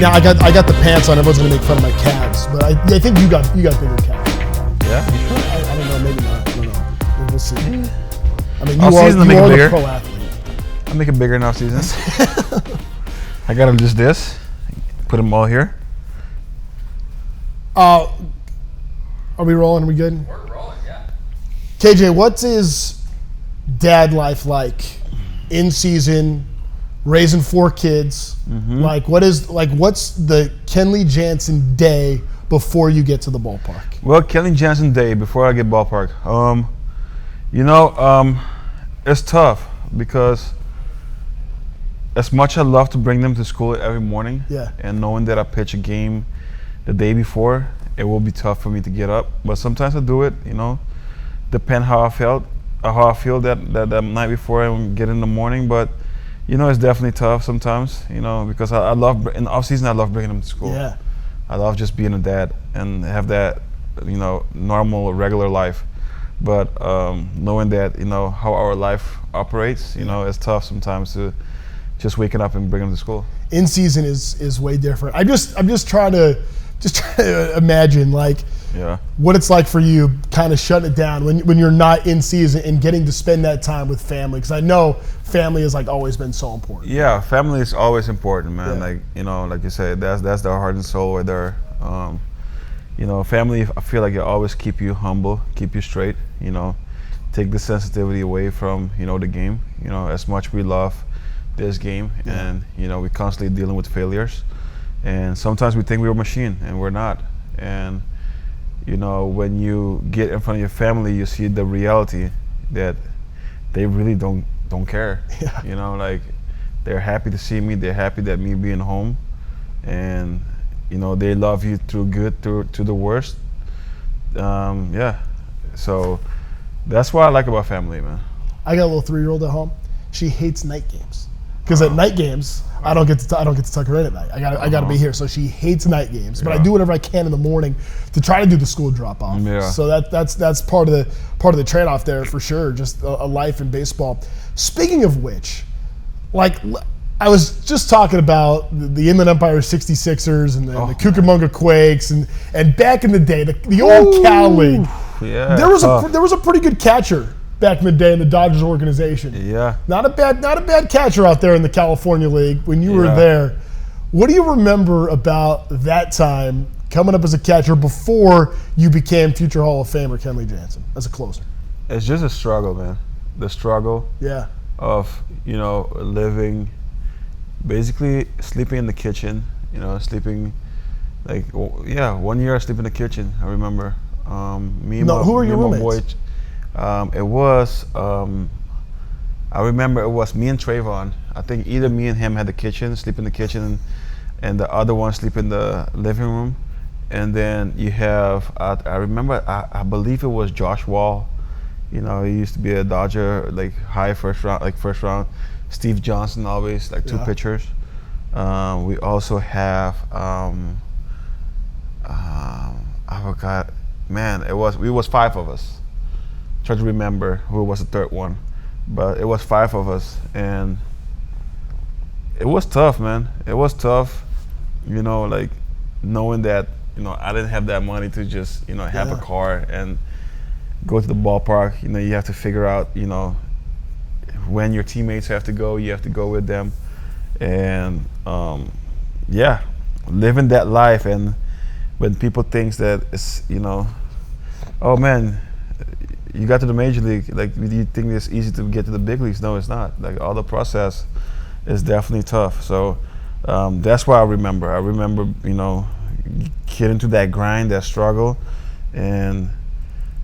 now I got the pants on. Everyone's gonna make fun of my calves, but I think you got bigger calves. Yeah. I don't know. Maybe not. I don't know. We'll see. I mean, you Off-season, are bigger. the pro athlete. I'll make it bigger in off season. I got them just this. Put them all here. Are we rolling? Are we good? We're rolling, yeah. KJ, what is dad life like in season, raising 4 kids? Mm-hmm. What's the Kenley Jansen day before you get to the ballpark? Well, Kenley Jansen day before I get ballpark. It's tough because as much I love to bring them to school every morning, and knowing that I pitch a game the day before, it will be tough for me to get up. But sometimes I do it, depend how I feel that night before I get in the morning. But it's definitely tough sometimes, because I love, in the off season, I love bringing them to school. Yeah. I love just being a dad and have that, normal, regular life. But knowing that, how our life operates, it's tough sometimes to just waking up and bring them to school. In season is way different. I'm just trying to imagine what it's like for you, kind of shutting it down when you're not in season and getting to spend that time with family. Because I know family has always been so important. Yeah, family is always important, man. Yeah. Like you said, that's the heart and soul right there. Family, I feel like it always keep you humble, keep you straight. Take the sensitivity away from the game. As much we love this game, and we're constantly dealing with failures, and sometimes we think we're a machine and we're not. And when you get in front of your family, you see the reality that they really don't care. Yeah. They're happy to see me, they're happy that me being home, and they love you through good to the worst. So that's what I like about family, man. I got a little 3-year-old at home. She hates night games because at night games I don't get to tuck her in at night. I got to be here, so she hates night games. But I do whatever I can in the morning to try to do the school drop off. Yeah. So that's part of the trade off there for sure. Just a life in baseball. Speaking of which, I was just talking about the Inland Empire 66ers and the Cucamonga Quakes and back in the day the old Cal League. Yeah, there was a pretty good catcher back in the day in the Dodgers organization. Yeah. Not a bad catcher out there in the California League when you were there. What do you remember about that time coming up as a catcher before you became future Hall of Famer Kenley Jansen as a closer? It's just a struggle, man. The struggle of, living, basically sleeping in the kitchen, sleeping 1 year I sleep in the kitchen, I remember. Who are your roommates? It was, I remember it was me and Trayvon. I think either me and him had the kitchen, sleep in the kitchen, and the other one sleep in the living room. And then you have, I remember, I believe it was Josh Wall. He used to be a Dodger, high first round. Steve Johnson always, 2 pitchers. We also have, I forgot, man, it was 5 of us. Try to remember who was the third one, but it was 5 of us, and it was tough, man. It was tough, knowing that I didn't have that money to just have a car and go to the ballpark. You have to figure out when your teammates have to go, you have to go with them, and living that life. And when people think that it's oh man, you got to the major league, you think it's easy to get to the big leagues. No, it's not. All the process is definitely tough. So that's what I remember. I remember, getting to that grind, that struggle, and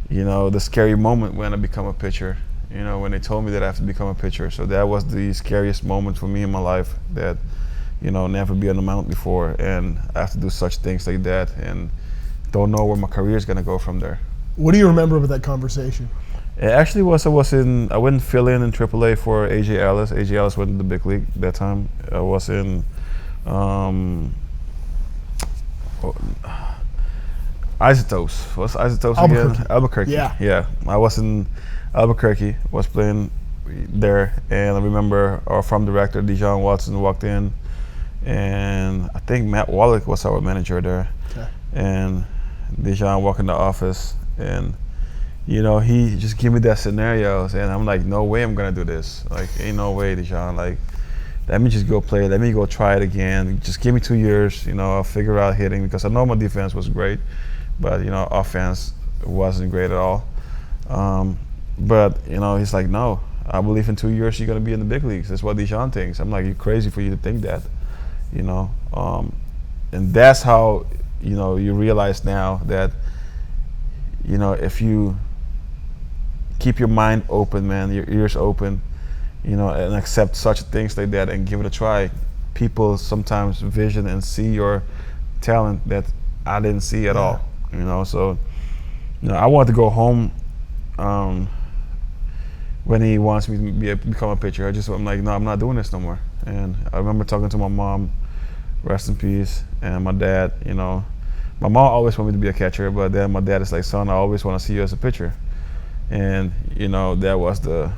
the scary moment when I become a pitcher. When they told me that I have to become a pitcher. So that was the scariest moment for me in my life. That never be on the mound before, and I have to do such things like that, and don't know where my career is gonna go from there. What do you remember about that conversation? It actually was, I went fill in AAA for AJ Ellis. AJ Ellis went to the big league that time. I was in Isotopes. What's Isotopes again? Albuquerque. Yeah. I was in Albuquerque, was playing there, and I remember our farm director, Dijon Watson, walked in, and I think Matt Wallach was our manager there. Okay. And Dejan walked in the office, and he just gave me that scenarios, and I'm like, no way I'm gonna do this. Like, ain't no way, Dejan. Like, let me just go play. Let me go try it again. Just give me 2 years. I'll figure out hitting, because I know my defense was great, but offense wasn't great at all. But he's like, no, I believe in 2 years you're gonna be in the big leagues. That's what Dejan thinks. I'm like, you're crazy for you to think that, and that's how you realize now that if you keep your mind open, man, your ears open, and accept such things like that and give it a try. People sometimes vision and see your talent that I didn't see at all. So I wanted to go home when he wants me to become a pitcher. I'm like, no, I'm not doing this no more. And I remember talking to my mom, rest in peace, and my dad. My mom always wanted me to be a catcher, but then my dad is like, son, I always want to see you as a pitcher. And that was the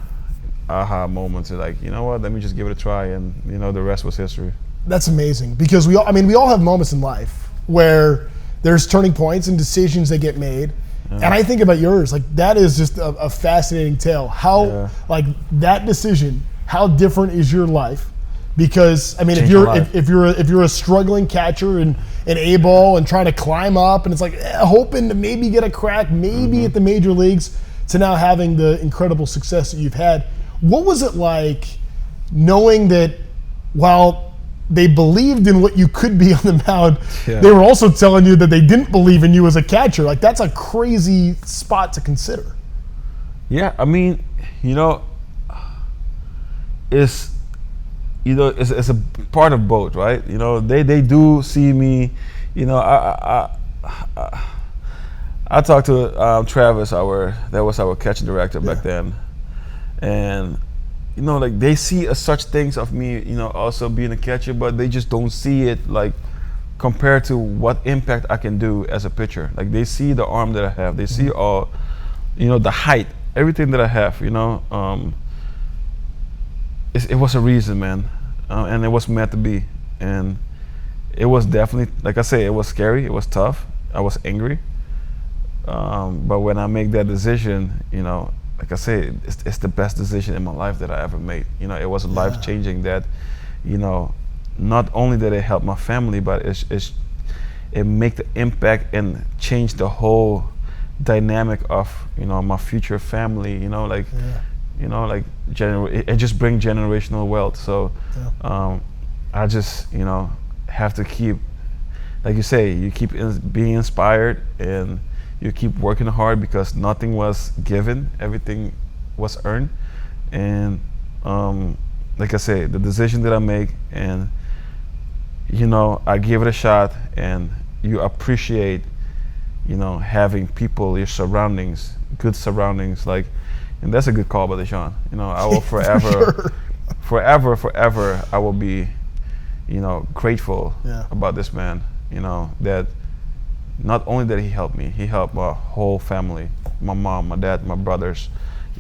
aha moment to, like, you know what, let me just give it a try, and the rest was history. That's amazing, because we all have moments in life where there's turning points and decisions that get made. And I think about yours, like, that is just a fascinating tale. How like that decision, how different is your life? Because if you're a struggling catcher in A-ball and trying to climb up, and it's like hoping to maybe get a crack, maybe at the major leagues, to now having the incredible success that you've had. What was it like knowing that while they believed in what you could be on the mound, they were also telling you that they didn't believe in you as a catcher? Like, that's a crazy spot to consider. Yeah, it's it's a part of both, right? They do see me. I talked to Travis, that was our catching director back then, and like, they see such things of me, also being a catcher, but they just don't see it, like, compared to what impact I can do as a pitcher. Like, they see the arm that I have, they see all, the height, everything that I have. It was a reason, man, and it was meant to be, and it was definitely, like I say, it was scary, it was tough, I was angry. But when I make that decision, like I say, it's the best decision in my life that I ever made. It was life-changing. That, not only did it help my family, but it make the impact and change the whole dynamic of my future family. It just brings generational wealth. So I just have to keep, like you say, you keep being inspired, and you keep working hard, because nothing was given, everything was earned. And like I say, the decision that I make, and I give it a shot, and you appreciate having people, your surroundings, good surroundings, like, and that's a good call by Dejan. I will forever forever I will be grateful about this man, that not only did he help me, he helped my whole family, my mom, my dad, my brothers.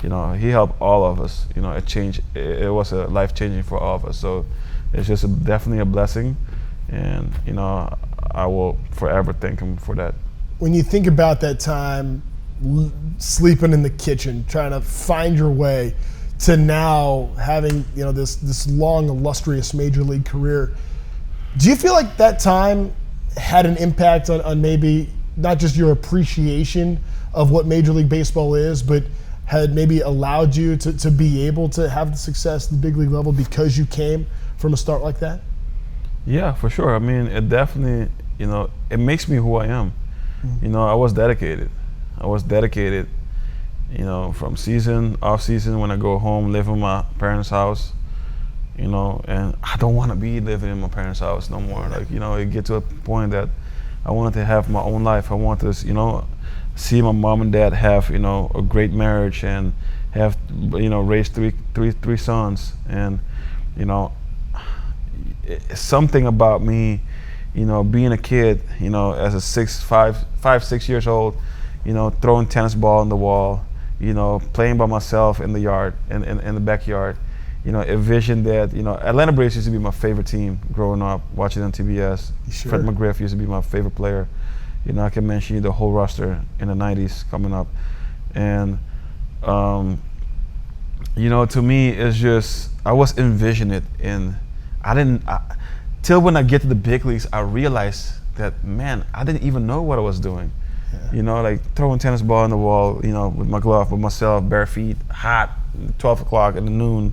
He helped all of us. It was a life-changing for all of us. So it's just definitely a blessing, and I will forever thank him for that. When you think about that time, sleeping in the kitchen, trying to find your way, to now having this long, illustrious major league career, do you feel like that time had an impact on maybe not just your appreciation of what Major League Baseball is, but had maybe allowed you to be able to have the success at the big league level because you came from a start like that? Yeah, for sure. It definitely, it makes me who I am. Mm-hmm. I was dedicated. From off season, when I go home, live in my parents' house, and I don't want to be living in my parents' house no more. Like, it get to a point that I wanted to have my own life. I want to, see my mom and dad have, a great marriage, and have, raised three sons. And, something about me, being a kid, as a 5-6 years old, throwing tennis ball on the wall, playing by myself in the yard, in the backyard, envisioned that, Atlanta Braves used to be my favorite team growing up, watching on TBS. Sure. Fred McGriff used to be my favorite player. I can mention you the whole roster in the 90s coming up. And, to me, it's just, I was envisioning it. And till when I get to the big leagues, I realized that, man, I didn't even know what I was doing. Yeah. Like throwing tennis ball on the wall, with my glove, with myself, bare feet, hot, 12 o'clock in the noon,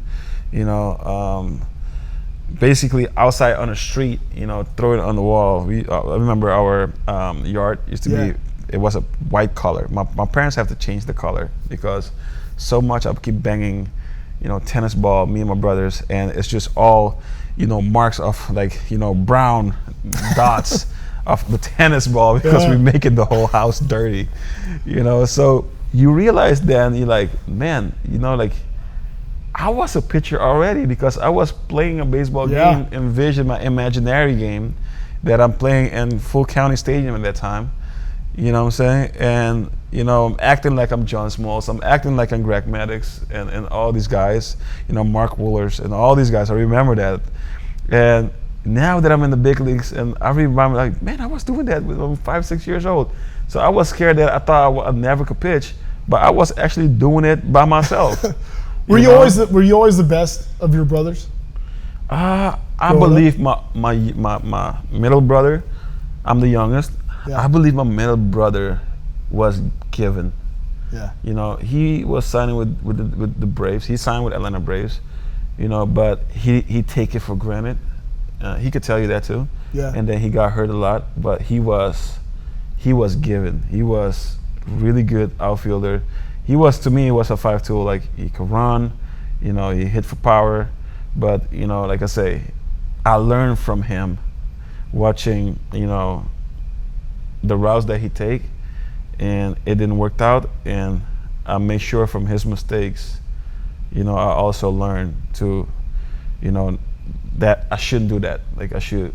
basically outside on the street, throwing it on the wall. I remember our yard used to be, it was a white color. My parents have to change the color because so much I keep banging, tennis ball, me and my brothers, and it's just all, marks of brown dots of the tennis ball because we making the whole house dirty, So you realize then, you're like, man, I was a pitcher already because I was playing a baseball game, envision my imaginary game that I'm playing in Full County Stadium at that time. You know what I'm saying? And, I'm acting like I'm John Smoltz. I'm acting like I'm Greg Maddux and all these guys, Mark Wohlers and all these guys. I remember that. And now that I'm in the big leagues, and I remember, like, man, I was doing that when I was 5, 6 years old. So I was scared that I thought I never could pitch, but I was actually doing it by myself. Were you always the best of your brothers? I believe my middle brother, I'm the youngest. Yeah. I believe my middle brother was given. Yeah. He was signing with the Braves. He signed with Atlanta Braves. But he take it for granted. He could tell you that too. Yeah. And then he got hurt a lot, but he was given. He was really good outfielder. To me, he was a 5 tool. Like, he could run, he hit for power. But, like I say, I learned from him watching, the routes that he take, and it didn't work out. And I made sure from his mistakes, I also learned to, that I shouldn't do that. Like, I should,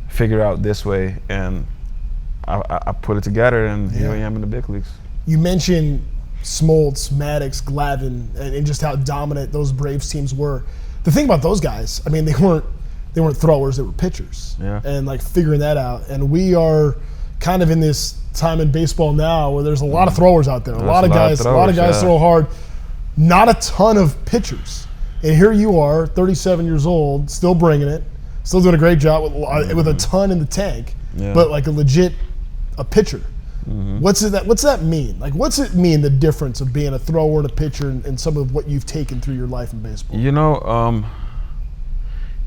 figure out this way. And I put it together, and here I am in the big leagues. You mentioned Smoltz, Maddux, Glavine, and just how dominant those Braves teams were. The thing about those guys, I mean, they weren't throwers, they were pitchers. Yeah. And figuring that out. And we are kind of in this time in baseball now where there's a lot of throwers out there. A lot of guys throw hard. Not a ton of pitchers. And here you are, 37 years old, still bringing it, still doing a great job with a ton in the tank, but a pitcher. Mm-hmm. What's that mean? What's it mean, the difference of being a thrower and a pitcher and some of what you've taken through your life in baseball?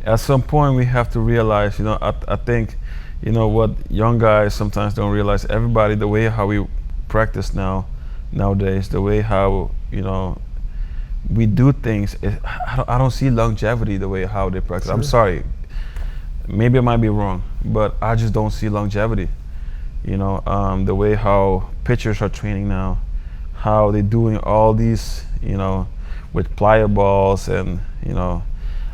At some point we have to realize, I think, what young guys sometimes don't realize, everybody, the way how we practice nowadays, the way how, we do things, I don't see longevity the way how they practice. Sure. I'm sorry, maybe I might be wrong, but I just don't see longevity. The way how pitchers are training now, how they're doing all these, with plier balls, and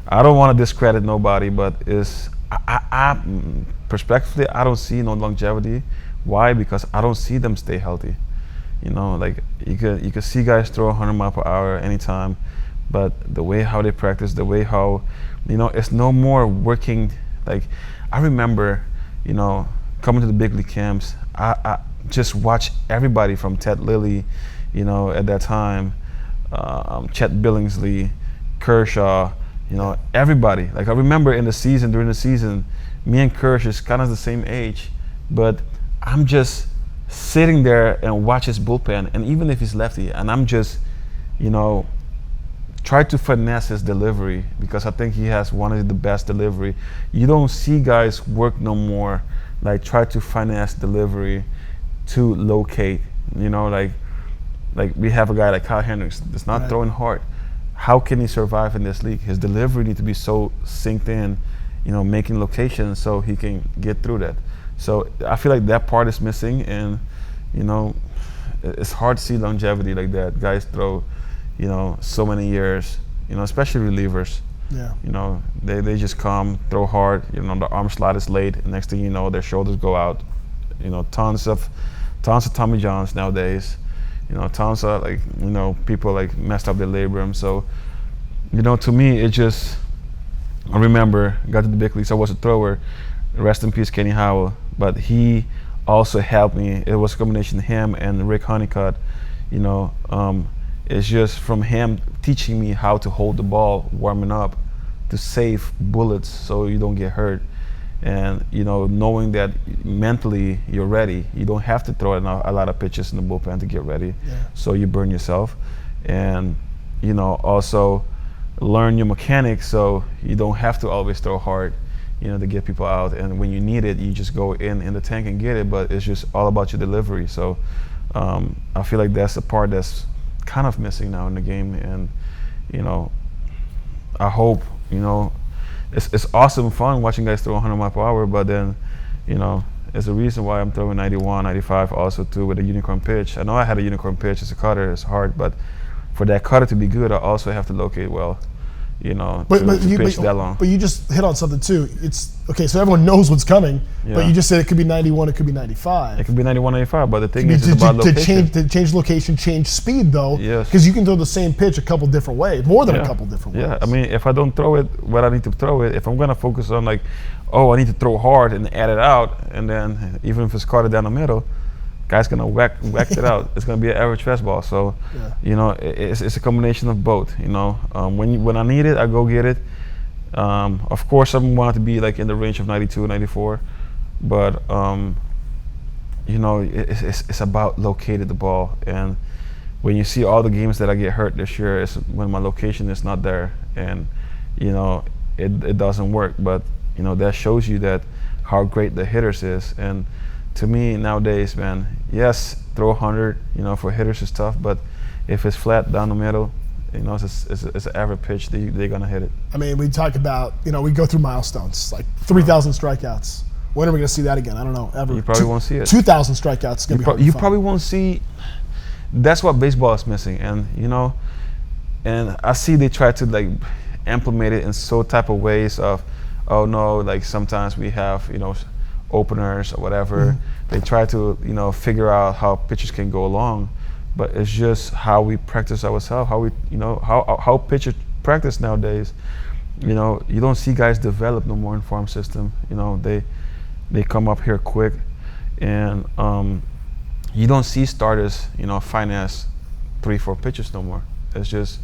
I don't want to discredit nobody, but I perspectively, I don't see no longevity. Why? Because I don't see them stay healthy. You could see guys throw 100 miles per hour anytime, but the way how they practice, the way how, it's no more working. Like, I remember, coming to the big league camps, I just watched everybody from Ted Lilly, at that time, Chet Billingsley, Kershaw, everybody. Like, I remember during the season, me and Kersh is kind of the same age, but I'm just sitting there and watch his bullpen, and even if he's lefty, and I'm just, try to finesse his delivery, because I think he has one of the best delivery. You don't see guys work no more, like try to finesse delivery to locate, like we have a guy like Kyle Hendricks that's not throwing hard. How can he survive in this league? His delivery needs to be so synced in, making locations so he can get through that. So I feel like that part is missing, and it's hard to see longevity like that. Guys throw, so many years, especially relievers. Yeah. They just come, throw hard, the arm slot is late, and next thing you know, their shoulders go out. Tons of Tommy Johns nowadays. Tons of people like messed up their labrum. So to me, it just, I remember, got to the big leagues, I was a thrower, rest in peace, Kenny Howell, but he also helped me. It was a combination of him and Rick Honeycutt, it's just from him teaching me how to hold the ball, warming up, to save bullets so you don't get hurt. And knowing that mentally you're ready, you don't have to throw a lot of pitches in the bullpen to get ready, so you burn yourself. And also learn your mechanics so you don't have to always throw hard, to get people out. And when you need it, you just go in the tank and get it. But it's just all about your delivery. So I feel like that's the part that's kind of missing now in the game. And I hope it's awesome fun watching guys throw 100 miles per hour, but then, there's a reason why I'm throwing 91, 95 also too with a unicorn pitch. I know I had a unicorn pitch as a cutter, it's hard, but for that cutter to be good, I also have to locate well, to pitch that long. But you just hit on something too. It's okay, so everyone knows what's coming, but you just said it could be 91, it could be 95. It could be 91, 95, but the thing is it's about location. To change location, change speed though, yes, because you can throw the same pitch a couple different ways, more than a couple different ways. Yeah, I mean, if I don't throw it where I need to throw it, if I'm gonna focus on like, I need to throw hard and add it out, and then even if it's caught down the middle, guy's gonna whack it out. It's gonna be an average fastball. So, it's a combination of both. When I need it, I go get it. Of course, I want to be like in the range of 92, 94, but it's about locating the ball. And when you see all the games that I get hurt this year, it's when my location is not there, and it doesn't work. But that shows you that how great the hitters is. And to me nowadays, man, yes, throw 100, for hitters is tough, but if it's flat down the middle, it's an average pitch, they're gonna hit it. I mean, we talk about, we go through milestones, like 3,000 strikeouts. When are we gonna see that again? I don't know, ever. You probably won't see it. 2,000 strikeouts is gonna be hard to You find. probably won't see. That's what baseball is missing, and and I see they try to like implement it in so type of ways of, oh no, like sometimes we have openers or whatever. They try to figure out how pitchers can go along, but it's just how we practice ourselves, how we how pitchers practice nowadays. You don't see guys develop no more in farm system. They come up here quick, and you don't see starters finesse 3-4 pitches no more. It's just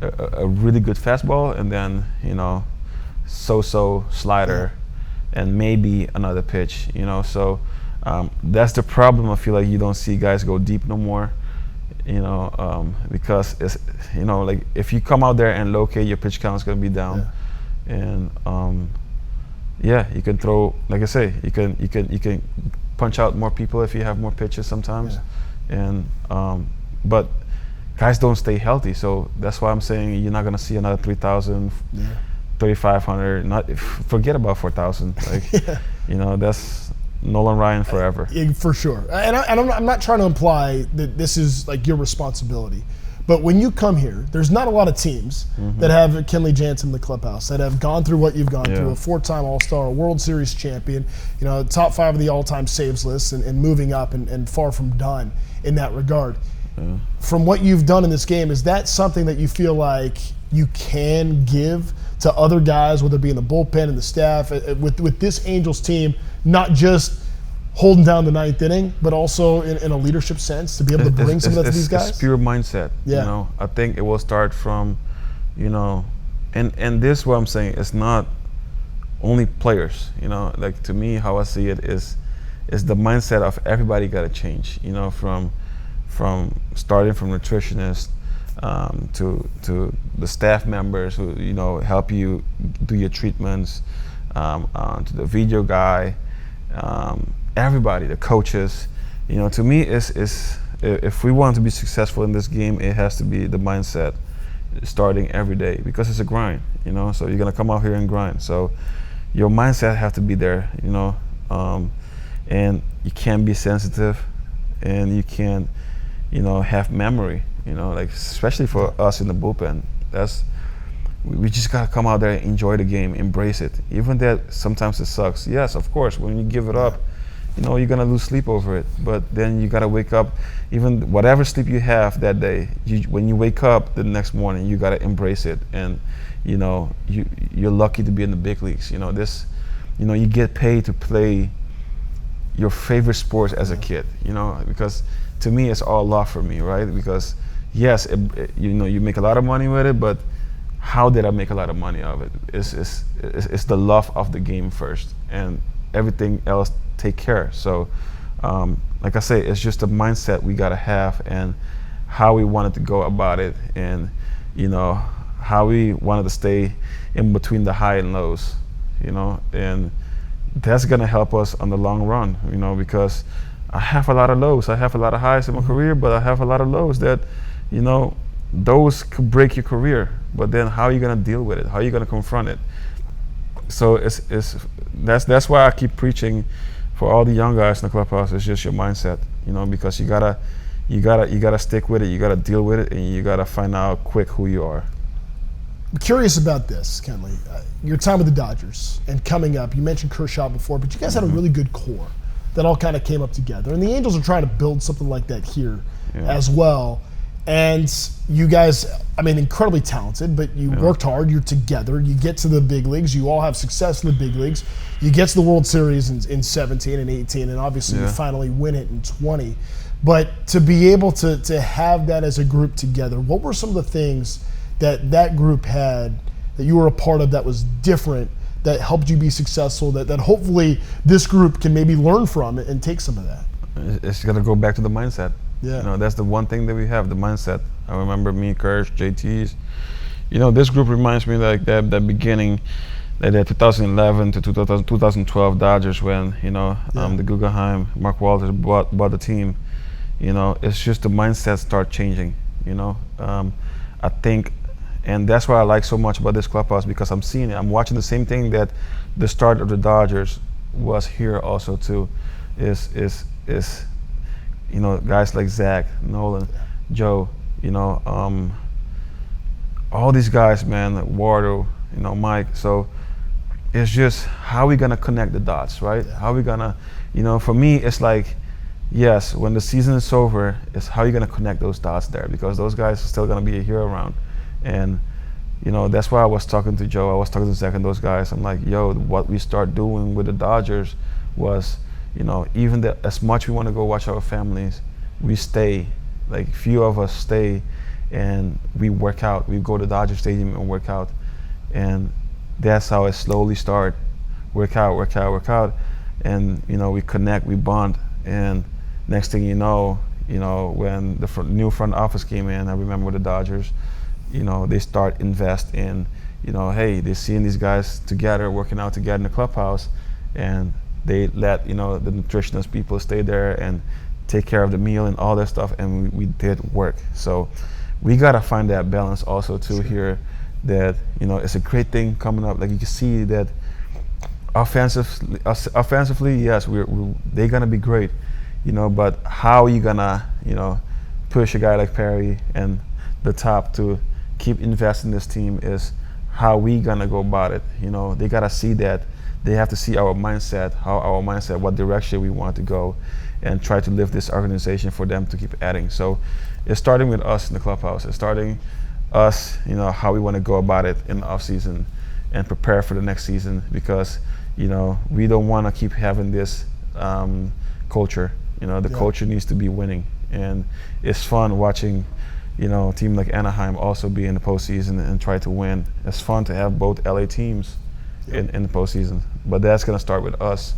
a really good fastball, and then so-so slider, and maybe another pitch. So that's the problem. I feel like you don't see guys go deep no more. Because it's like if you come out there and locate, your pitch count is going to be down, and you can throw, like I say, you can punch out more people if you have more pitches sometimes, and but guys don't stay healthy, so that's why I'm saying you're not going to see another 3,000, 3,500. Not forget about 4,000. Like that's Nolan Ryan forever. For sure. And I'm not trying to imply that this is like your responsibility. But when you come here, there's not a lot of teams that have Kenley Jansen in the clubhouse, that have gone through what you've gone through, a 4-time All-Star, a World Series champion, top 5 of the all-time saves list, and moving up and far from done in that regard. From what you've done in this game, is that something that you feel like you can give to other guys, whether it be in the bullpen and the staff, with this Angels team, not just holding down the 9th inning, but also in a leadership sense, to be able to bring some of that to these guys? It's pure mindset. I think it will start from, and this what I'm saying, it's not only players. Like to me, how I see it is the mindset of everybody got to change. From starting from nutritionists to the staff members who help you do your treatments, to the video guy, everybody, the coaches. To me, is if we want to be successful in this game, it has to be the mindset, starting every day, because it's a grind. So you're gonna come out here and grind. So your mindset have to be there. And you can't be sensitive, and you can't have memory. Like especially for us in the bullpen, we just gotta come out there and enjoy the game, embrace it, even that sometimes it sucks. Yes, of course, when you give it up, you're gonna lose sleep over it. But then you gotta wake up, even whatever sleep you have that day, when you wake up the next morning, you gotta embrace it. And you're lucky to be in the big leagues. You get paid to play your favorite sports as a kid. Because to me, it's all love for me, right? Because yes, you make a lot of money with it, but how did I make a lot of money of it? It's the love of the game first, and everything else take care. So, like I say, it's just a mindset we gotta have, and how we wanted to go about it, and how we wanted to stay in between the high and lows, and that's gonna help us on the long run, because I have a lot of lows, I have a lot of highs in my career, but I have a lot of lows that, those could break your career. But then how are you gonna deal with it? How are you gonna confront it? So that's why I keep preaching for all the young guys in the clubhouse. It's just your mindset, because you gotta stick with it. You gotta deal with it, and you gotta find out quick who you are. I'm curious about this, Kenley. Your time with the Dodgers and coming up. You mentioned Kershaw before, but you guys had a really good core that all kind of came up together. And the Angels are trying to build something like that here as well. And you guys, incredibly talented, but you worked hard, you're together, you get to the big leagues, you all have success in the big leagues, you get to the World Series in 17 and 18, and obviously you finally win it in 20. But to be able to have that as a group together, what were some of the things that group had that you were a part of that was different, that helped you be successful, that hopefully this group can maybe learn from it and take some of that? It's got to go back to the mindset. Yeah. That's the one thing that we have, the mindset. I remember me, Kirsch, JT's. This group reminds me like that beginning, like that 2011 to 2012 Dodgers when, the Guggenheim, Mark Walters bought the team. It's just the mindset start changing, I think, and that's what I like so much about this clubhouse, because I'm seeing it. I'm watching the same thing that the start of the Dodgers was here also too, is guys like Zach, Nolan, Joe, all these guys, man, like Wardo, Mike. So it's just how we gonna connect the dots, right? Yeah. How we gonna, for me, it's like, yes, when the season is over, it's how you gonna connect those dots there, because those guys are still gonna be here around. And that's why I was talking to Joe, I was talking to Zach and those guys. I'm like, what we start doing with the Dodgers was, even as much we want to go watch our families, we stay, like few of us stay, and we work out. We go to Dodger Stadium and work out, and that's how it slowly start. Work out, and we connect, we bond, and next thing you know, when the new front office came in, I remember the Dodgers, they start invest in, hey, they're seeing these guys together, working out together in the clubhouse, and they let the nutritionist people stay there and take care of the meal and all that stuff, and we did work. So we gotta find that balance also too here, that it's a great thing coming up. Like you can see that offensively, yes, they're gonna be great, but how are you gonna push a guy like Perry and the top to keep investing in this team is how we gonna go about it. They gotta see that. They have to see our mindset, what direction we want to go, and try to lift this organization for them to keep adding. So it's starting with us in the clubhouse. It's starting us, how we want to go about it in the off season and prepare for the next season, because, we don't want to keep having this culture. The culture needs to be winning. And it's fun watching, a team like Anaheim also be in the postseason and try to win. It's fun to have both LA teams in the postseason, but that's gonna start with us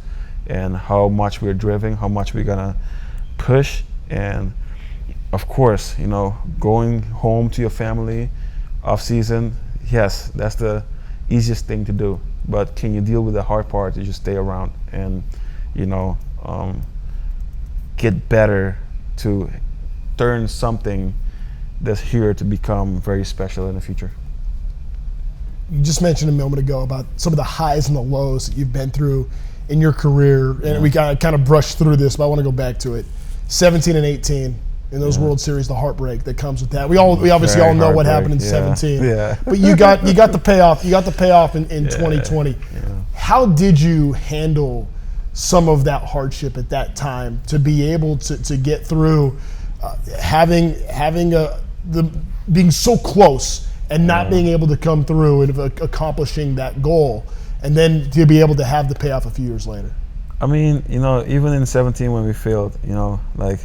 and how much we're driven, how much we're gonna push, and of course, going home to your family off season. Yes, that's the easiest thing to do, but can you deal with the hard part to just stay around and get better to turn something that's here to become very special in the future? You just mentioned a moment ago about some of the highs and the lows that you've been through in your career, and we kind of brushed through this, but I want to go back to it. 17 and 18 in those World Series, the heartbreak that comes with that. We obviously all know what happened in 17. Yeah. But you got the payoff. You got the payoff in 2020. Yeah. How did you handle some of that hardship at that time to be able to get through being so close and not being able to come through and accomplishing that goal, and then to be able to have the payoff a few years later? I mean, even in 17 when we failed, like,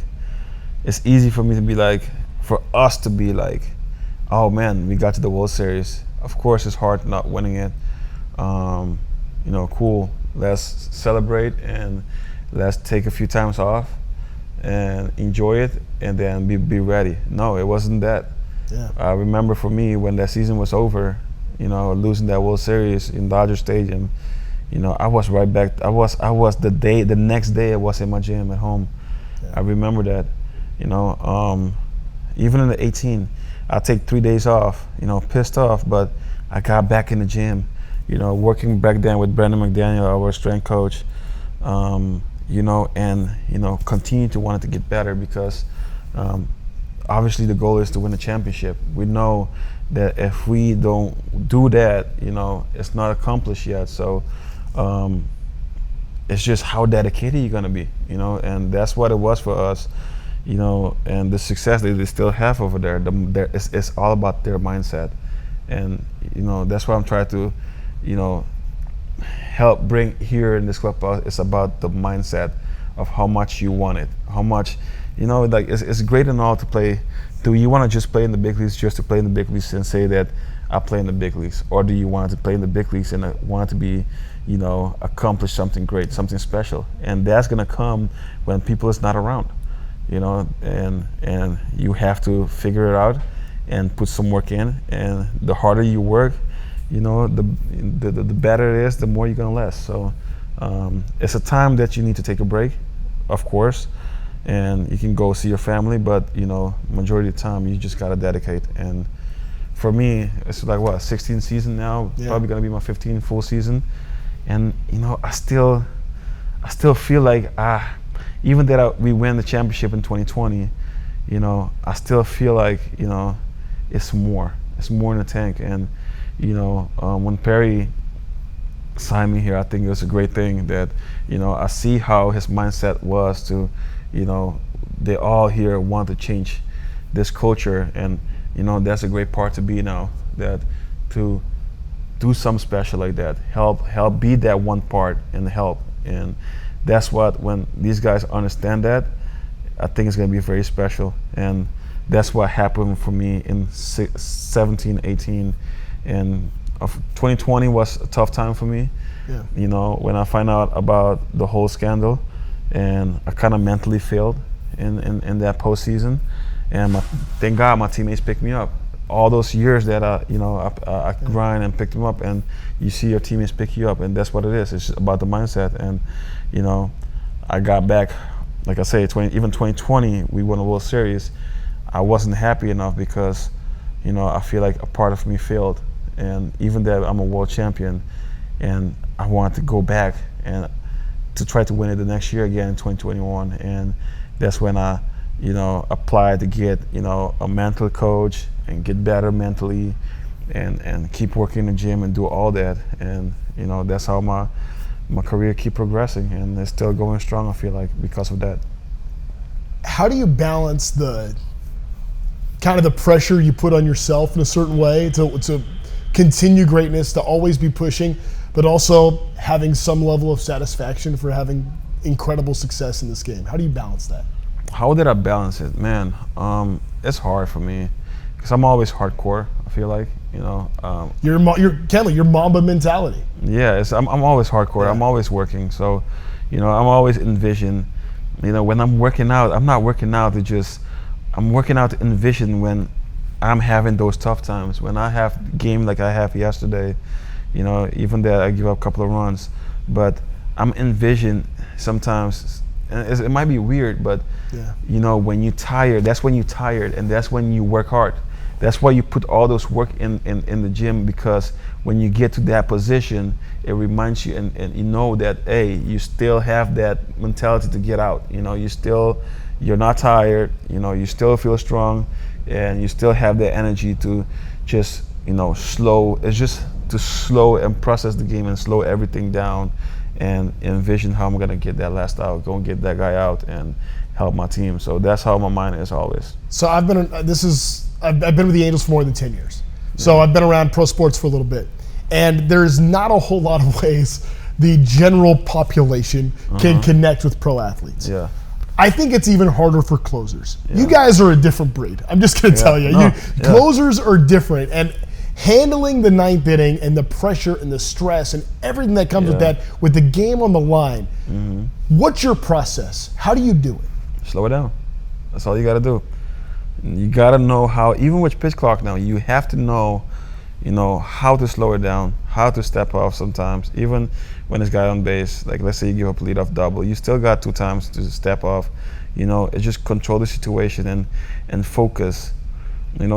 it's easy for me to be like, for us to be like, oh man, we got to the World Series. Of course, it's hard not winning it. Cool. Let's celebrate and let's take a few times off and enjoy it, and then be ready. No, it wasn't that. Yeah. I remember for me when that season was over, losing that World Series in Dodger Stadium. I was right back. I was the next day I was in my gym at home. Yeah. I remember that. Even in the 18, I take 3 days off. Pissed off, but I got back in the gym. Working back then with Brandon McDaniel, our strength coach. And continue to want it to get better because obviously the goal is to win a championship. We know that if we don't do that, it's not accomplished yet. So it's just how dedicated you're gonna be, and that's what it was for us, and the success that they still have over there. It's all about their mindset, and that's what I'm trying to, help bring here in this clubhouse. It's about the mindset of how much you want it, how much, like it's great and all to play. Do you want to just play in the big leagues just to play in the big leagues and say that I play in the big leagues, or do you want to play in the big leagues and want to be, accomplish something great, something special? And that's gonna come when people is not around, and you have to figure it out and put some work in. And the harder you work, the better it is, the more you're gonna last. So it's a time that you need to take a break, of course, and you can go see your family, but majority of the time you just gotta dedicate. And for me, it's like 16th season now, probably gonna be my 15th full season, and I still feel like even that we win the championship in 2020, I still feel like it's more in the tank. And when Perry signed me here, I think it was a great thing that I see how his mindset was to, they all here want to change this culture, and that's a great part to be now, that to do something special like that, help be that one part and help. And that's what, when these guys understand that, I think it's going to be very special. And that's what happened for me in 17, 18, and 2020 was a tough time for me. Yeah. When I find out about the whole scandal, and I kind of mentally failed in that postseason. And thank God my teammates picked me up. All those years that I grind and picked them up, and you see your teammates pick you up, and that's what it is. It's just about the mindset. And I got back, like I say, even 2020, we won a World Series. I wasn't happy enough because I feel like a part of me failed, and even that I'm a world champion, and I wanted to go back and to try to win it the next year again in 2021. And that's when I apply to get, a mental coach and get better mentally, and keep working in the gym and do all that. And, that's how my career keep progressing, and it's still going strong, I feel like, because of that. How do you balance the kind of the pressure you put on yourself in a certain way to continue greatness, to always be pushing, but also having some level of satisfaction for having incredible success in this game? How do you balance that? How did I balance it? Man, it's hard for me because I'm always hardcore, I feel like, You're Kenley, your Mamba mentality. Yeah, I'm always hardcore. Yeah. I'm always working. So, I'm always envision, when I'm working out, I'm not working out to just, I'm working out to envision when I'm having those tough times. When I have game like I have yesterday, even that I give up a couple of runs, but I'm envision sometimes, and it might be weird, but when you're tired, that's when you're tired, and that's when you work hard. That's why you put all those work in the gym, because when you get to that position, it reminds you, and you know that, hey, you still have that mentality to get out. You're not tired, you still feel strong, and you still have that energy to just, slow. It's just to slow and process the game and slow everything down, and envision how I'm gonna get that last out, go and get that guy out, and help my team. So that's how my mind is always. So I've been with the Angels for more than 10 years. So I've been around pro sports for a little bit, and there's not a whole lot of ways the general population can connect with pro athletes. Yeah. I think it's even harder for closers. You guys are a different breed. I'm just going to tell you. Closers are different, and handling the ninth inning and the pressure and the stress and everything that comes with that, with the game on the line, what's your process? How do you do it? Slow it down. That's all you got to do. You got to know how, even with pitch clock now, you have to know, how to slow it down, how to step off sometimes. Even when this guy on base, like let's say you give up a leadoff double, you still got 2 times to step off. It's just control the situation and focus.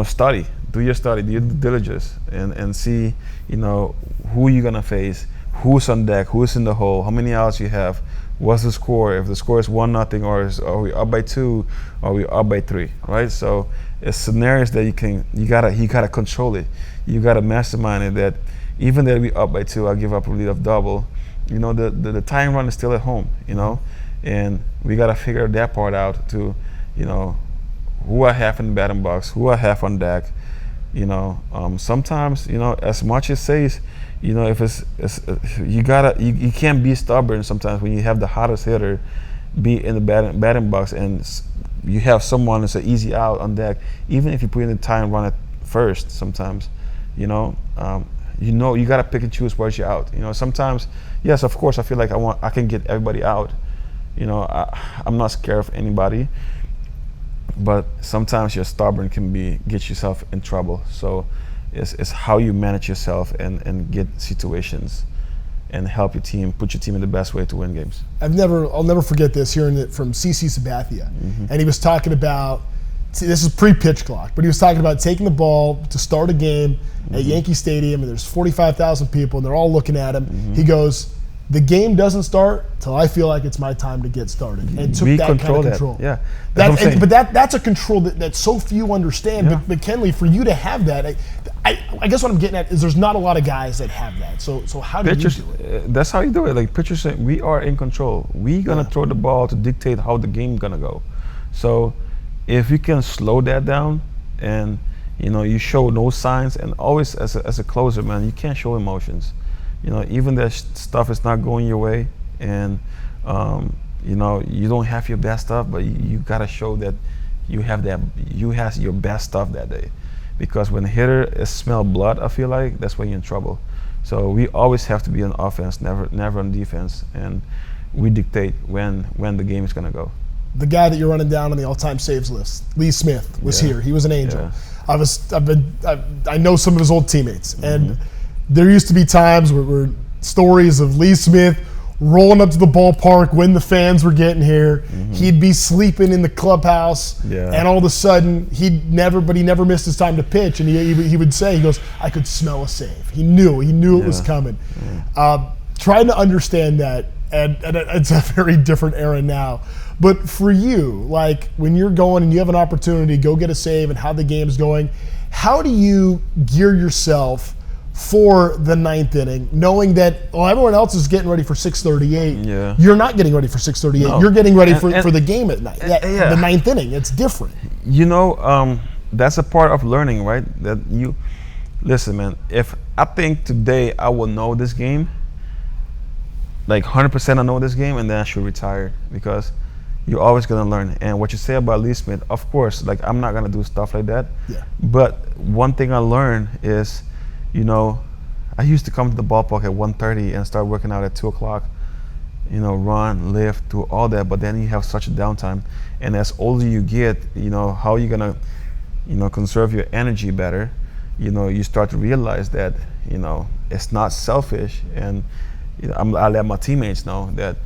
Study. Do your study, do your due diligence, and see, who you're gonna face, who's on deck, who's in the hole, how many outs you have, what's the score. If the score is 1-0, or are we up by 2, or are we up by 3, right? So it's scenarios that you gotta control it. You gotta mastermind it. That even that we up by 2, I give up a leadoff double. The tying run is still at home. And we gotta figure that part out to, who I have in the batting box, who I have on deck. Sometimes, as much as says, if you can't be stubborn sometimes when you have the hottest hitter be in the batting box and you have someone that's an easy out on deck. Even if you put in the time run at first, sometimes, you gotta pick and choose where's you out. Sometimes, yes, of course, I feel like I can get everybody out. I'm not scared of anybody. But sometimes your stubborn can get yourself in trouble. So it's how you manage yourself and get situations and help your team, put your team in the best way to win games. I'll never forget this, hearing it from CC Sabathia. And he was talking about, this is pre-pitch clock, but he was talking about taking the ball to start a game at Yankee Stadium, and there's 45,000 people and they're all looking at him. He goes, the game doesn't start till I feel like it's my time to get started, and took that kind of control. Yeah, but that's a control that so few understand. Yeah. But Kenley, for you to have that, I guess what I'm getting at is there's not a lot of guys that have that. So how do you do it? That's how you do it. Like pitchers say, we are in control. We're gonna throw the ball to dictate how the game's gonna go. So if you can slow that down and you show no signs, and always as a closer, man, you can't show emotions. Even that stuff is not going your way, and you don't have your best stuff, but you gotta show that you have your best stuff that day, because when the hitter smell blood, I feel like that's when you're in trouble. So we always have to be on offense, never on defense, and we dictate when the game is gonna go. The guy that you're running down on the all-time saves list, Lee Smith, was here. He was an Angel. Yeah. I know some of his old teammates, and there used to be times where stories of Lee Smith rolling up to the ballpark when the fans were getting here. He'd be sleeping in the clubhouse, and all of a sudden he never missed his time to pitch. And he would say, he goes, I could smell a save. He knew it was coming. Trying to understand that, and it's a very different era now. But for you, like when you're going and you have an opportunity to go get a save and how the game's going, how do you gear yourself for the ninth inning, knowing that everyone else is getting ready for 6:38? You're not getting ready for 6:38. No. You're getting ready for the game at night. The ninth inning, it's different. That's a part of learning, right? That you listen, man. If I think today I will know this game, like 100% I know this game, and then I should retire, because you're always gonna learn. And what you say about Lee Smith, of course, like I'm not gonna do stuff like that. But one thing I learned is, I used to come to the ballpark at 1:30 and start working out at 2 o'clock. Run, lift, do all that. But then you have such a downtime, and as older you get, how you gonna, conserve your energy better. You start to realize that, it's not selfish, and I let my teammates know that,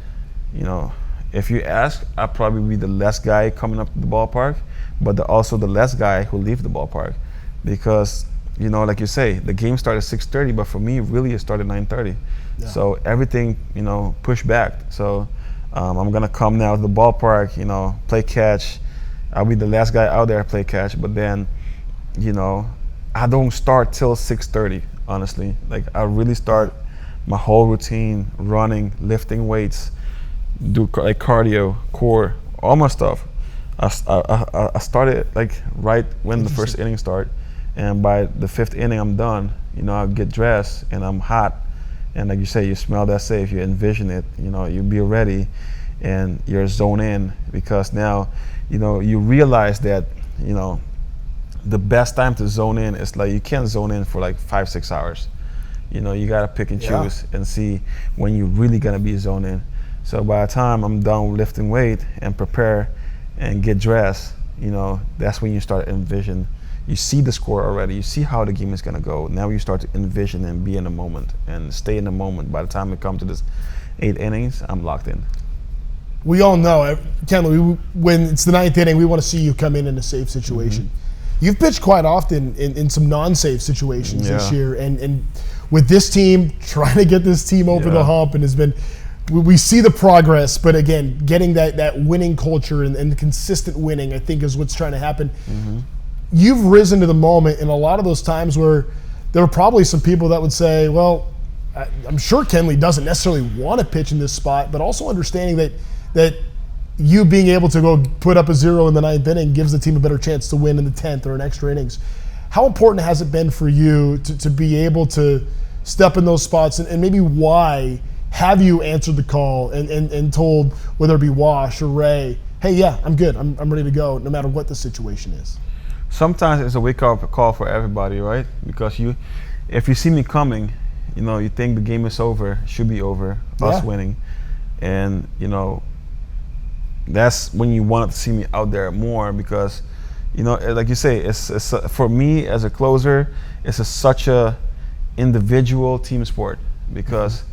if you ask, I'll probably be the last guy coming up to the ballpark, but also the last guy who leave the ballpark, because. Like you say, the game started at 6:30, but for me, really, it started at 9:30. So everything, pushed back. So I'm gonna come now to the ballpark, play catch. I'll be the last guy out there play catch, but then, I don't start till 6:30. Honestly, like I really start my whole routine, running, lifting weights, do like cardio, core, all my stuff. I started like right when the first inning started, and by the 5th inning I'm done. You know, I get dressed and I'm hot, and like you say, you smell that save, you envision it. You know, you be ready, and you're zone in, because now, you know, you realize that, you know, the best time to zone in is like you can't zone in for like 5-6 hours. You know, you gotta pick and choose and see when you're really gonna be zoned in. So by the time I'm done lifting weight and prepare and get dressed, you know, that's when you start envision. You see the score already. You see how the game is gonna go. Now you start to envision and be in the moment and stay in the moment. By the time we come to this 8 innings, I'm locked in. We all know, Kenley, when it's the 9th inning, we want to see you come in a safe situation. Mm-hmm. You've pitched quite often in some non-safe situations this year, and with this team, trying to get this team over the hump, and has been. We see the progress, but again, getting that winning culture and the consistent winning, I think, is what's trying to happen. Mm-hmm. You've risen to the moment in a lot of those times where there were probably some people that would say, well, I'm sure Kenley doesn't necessarily want to pitch in this spot, but also understanding that you being able to go put up a 0 in the 9th inning gives the team a better chance to win in the 10th or an extra innings. How important has it been for you to be able to step in those spots, and maybe why have you answered the call and told, whether it be Wash or Ray, hey, yeah, I'm good, I'm ready to go, no matter what the situation is? Sometimes it's a wake-up call for everybody, right? Because if you see me coming, you know, you think the game is over, should be over, us winning, and you know, that's when you want to see me out there more, because, you know, like you say, it's for me as a closer, it's such a individual team sport, because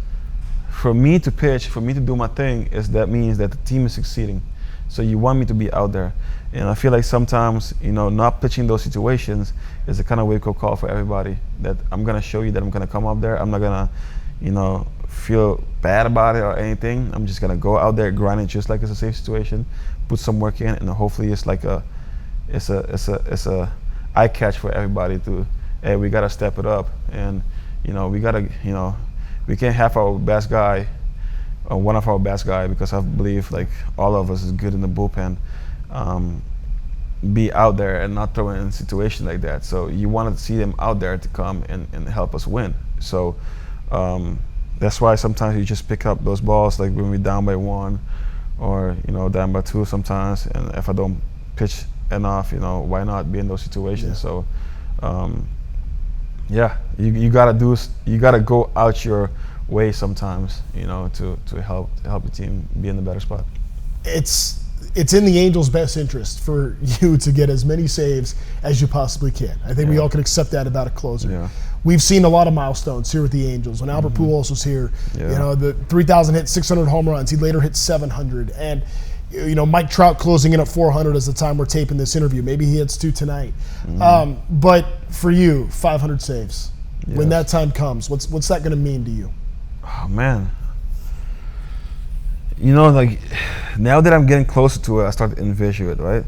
for me to pitch, for me to do my thing, that means that the team is succeeding. So you want me to be out there. And I feel like sometimes, you know, not pitching those situations is a kind of wake-up call for everybody, that I'm going to show you that I'm going to come up there. I'm not going to, you know, feel bad about it or anything. I'm just going to go out there, grind it just like it's a safe situation, put some work in, and hopefully it's like it's a eye catch for everybody to, hey, we got to step it up. And, you know, we got to, you know, we can't have our best guy, or one of our best guy, because I believe like all of us is good in the bullpen, be out there and not throw in a situation like that. So you want to see them out there to come and help us win. So that's why sometimes you just pick up those balls, like when we're down by 1 or, you know, down by 2 sometimes. And if I don't pitch enough, you know, why not be in those situations? So you gotta go out your way sometimes, you know, to help the team be in the better spot. It's in the Angels' best interest for you to get as many saves as you possibly can. I think we all can accept that about a closer. Yeah. We've seen a lot of milestones here with the Angels. When Albert Pujols was here, you know, the 3,000 hits, 600 home runs. He later hit 700, and you know, Mike Trout closing in at 400 as the time we're taping this interview. Maybe he hits 2 tonight. But for you, 500 saves. Yes. When that time comes, what's that going to mean to you? Oh man, you know, like now that I'm getting closer to it, I start to envision it, right?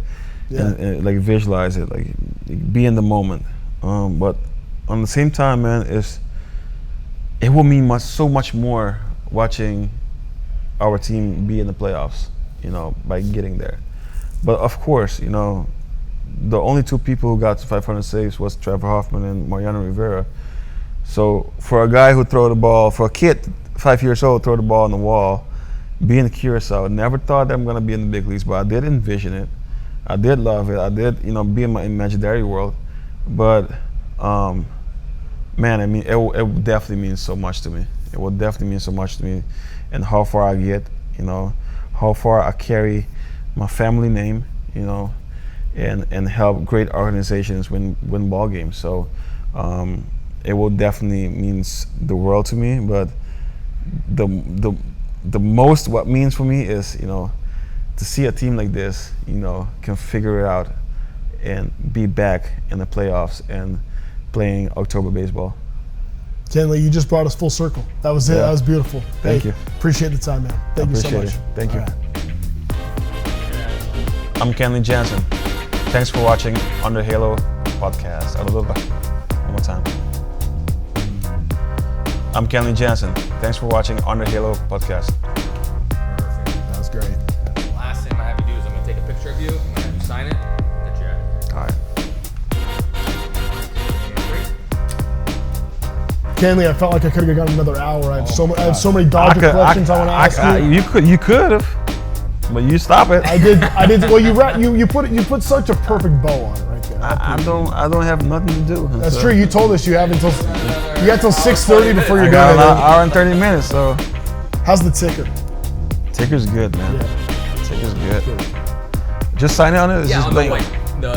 Yeah. And like visualize it, like be in the moment. But on the same time, man, it will mean so much more watching our team be in the playoffs, you know, by getting there. But of course, you know, the only 2 people who got to 500 saves was Trevor Hoffman and Mariano Rivera. So for a guy who throw the ball, for a kid 5 years old, throw the ball on the wall, being in Curacao, never thought that I'm gonna be in the big leagues, but I did envision it. I did love it. I did, you know, be in my imaginary world. But man, I mean, it definitely means so much to me. It will definitely mean so much to me, and how far I get, you know, how far I carry my family name, you know, and help great organizations win ball games. So it will definitely means the world to me. But the most what means for me is, you know, to see a team like this, you know, can figure it out and be back in the playoffs and playing October baseball. Kenley, you just brought us full circle. That was it. That was beautiful. Thank you. Appreciate the time, man. Thank you so much. Thank you. I'm Kenley Jansen. Thanks for watching Under Halo podcast. One more time. I'm Kenley Jansen. Thanks for watching On the Halo podcast. Perfect. That was great. Last thing I have you do is I'm going to take a picture of you. I'm going to have you sign it. That you're at. All right. Kenley, I felt like I could have gone another hour. I have so many Dodger questions I want to ask you. You could have, but you stop it. I did. Well, you put such a perfect bow on it right there. I don't have nothing to do. That's so. true. You told us you have until 6:30 before you're I got done. an hour and 30 minutes. So How's the ticker? ticker's good, man. Yeah. Ticker's good. Just sign it on it. It's Yeah, just on the blank. white. The